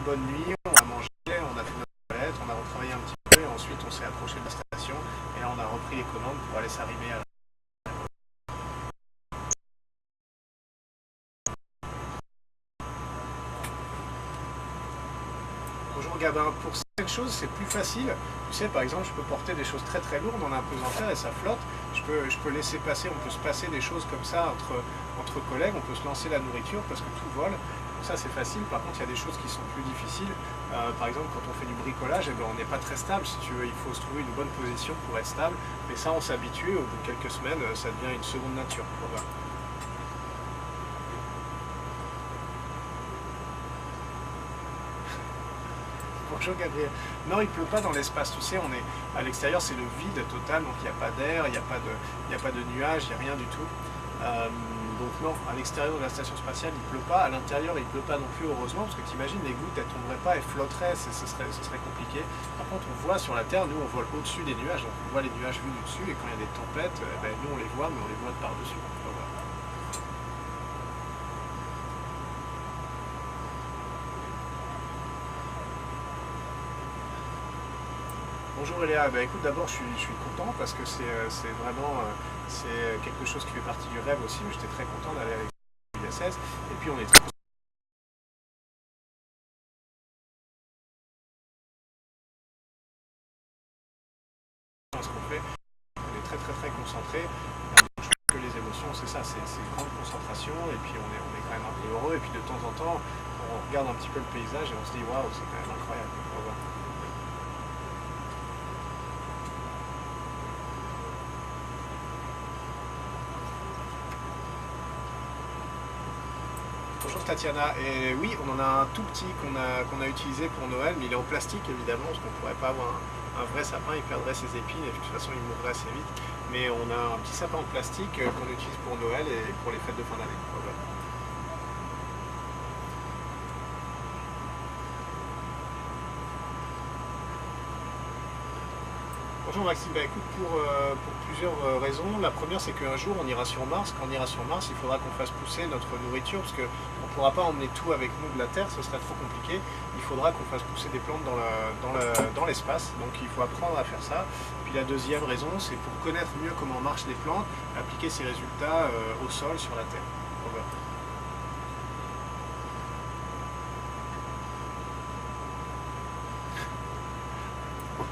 bonne nuit, on a mangé, on a fait notre toilette, on a retravaillé un petit peu et ensuite on s'est approché de la station et là on a repris les commandes pour aller s'arrimer à la... Bonjour Gabin, pour certaines choses c'est plus facile. Tu sais, par exemple, je peux porter des choses très très lourdes en apesanteur et ça flotte. Je peux laisser passer, on peut se passer des choses comme ça entre collègues, on peut se lancer la nourriture parce que tout vole. Donc ça c'est facile. Par contre, il y a des choses qui sont plus difficiles. Par exemple, quand on fait du bricolage, eh ben, on n'est pas très stable. Si tu veux, il faut se trouver une bonne position pour être stable. Mais ça, on s'habitue. Au bout de quelques semaines, ça devient une seconde nature. Voilà. Bonjour Gabriel. Non, il ne pleut pas dans l'espace, tu sais, on est à l'extérieur, c'est le vide total, donc il n'y a pas d'air, il n'y a pas de nuages, il n'y a rien du tout. Donc non, à l'extérieur de la station spatiale, il ne pleut pas, à l'intérieur, il ne pleut pas non plus, heureusement, parce que tu imagines, les gouttes, elles ne tomberaient pas, elles flotteraient, ce serait compliqué. Par contre, on voit sur la Terre, nous, on vole au-dessus des nuages, donc on voit les nuages vus du dessus, et quand il y a des tempêtes, ben, nous, on les voit, mais on les voit de par-dessus. Voilà. Bonjour Eléa, bah, écoute, d'abord je suis content parce que c'est vraiment c'est quelque chose qui fait partie du rêve aussi. J'étais très content d'aller avec l'ISS et puis on est très content de ce qu'on fait. On est très très très concentré. Je trouve que les émotions c'est ça, c'est une grande concentration et puis on est quand même un peu heureux et puis de temps en temps on regarde un petit peu le paysage et on se dit waouh, c'est quand même incroyable. Voilà. Bonjour Tatiana, et oui, on en a un tout petit qu'on a utilisé pour Noël, mais il est en plastique évidemment, parce qu'on ne pourrait pas avoir un vrai sapin, il perdrait ses épines et de toute façon il mourrait assez vite. Mais on a un petit sapin en plastique qu'on utilise pour Noël et pour les fêtes de fin d'année. Voilà. Bonjour Maxime, bah, écoute, pour plusieurs raisons. La première, c'est qu'un jour, on ira sur Mars. Quand on ira sur Mars, il faudra qu'on fasse pousser notre nourriture, parce qu'on ne pourra pas emmener tout avec nous de la Terre, ce serait trop compliqué. Il faudra qu'on fasse pousser des plantes dans l'espace, donc il faut apprendre à faire ça. Puis la deuxième raison, c'est pour connaître mieux comment marchent les plantes, appliquer ces résultats au sol, sur la Terre. Voilà.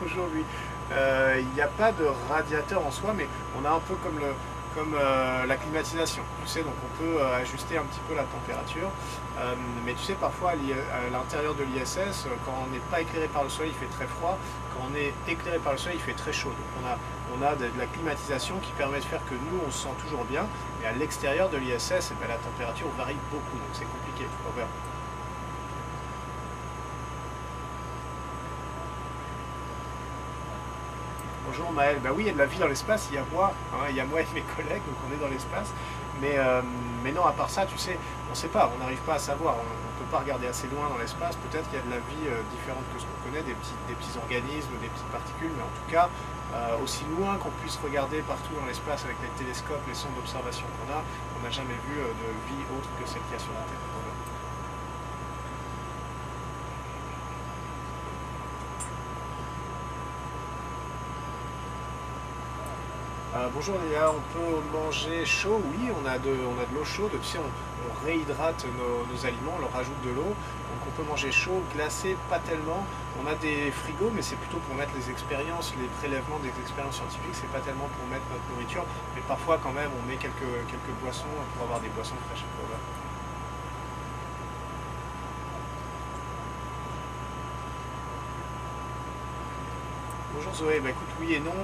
Aujourd'hui. Il n'y a pas de radiateur en soi, mais on a un peu comme la climatisation. Tu sais, donc on peut ajuster un petit peu la température. Mais tu sais, parfois à l'intérieur de l'ISS, quand on n'est pas éclairé par le soleil, il fait très froid. Quand on est éclairé par le soleil, il fait très chaud. Donc on a de la climatisation qui permet de faire que nous, on se sent toujours bien. Mais à l'extérieur de l'ISS, la température varie beaucoup, donc c'est compliqué. Bonjour Maël, bah oui, il y a de la vie dans l'espace, il y a moi, hein, il y a moi et mes collègues, donc on est dans l'espace. Mais non, à part ça, tu sais, on ne sait pas, on n'arrive pas à savoir, on ne peut pas regarder assez loin dans l'espace, peut-être qu'il y a de la vie différente que ce qu'on connaît, des petits organismes, des petites particules, mais en tout cas, aussi loin qu'on puisse regarder partout dans l'espace avec les télescopes, les sondes d'observation qu'on a, on n'a jamais vu de vie autre que celle qu'il y a sur la Terre. Voilà. Bonjour Léa, on peut manger chaud, oui, on a de l'eau chaude, tu sais, on réhydrate nos aliments, on leur rajoute de l'eau, donc on peut manger chaud, glacé, pas tellement. On a des frigos, mais c'est plutôt pour mettre les expériences, les prélèvements des expériences scientifiques, c'est pas tellement pour mettre notre nourriture, mais parfois quand même on met quelques boissons pour avoir des boissons fraîches. Voilà. Bonjour Zoé, bah écoute, oui et non.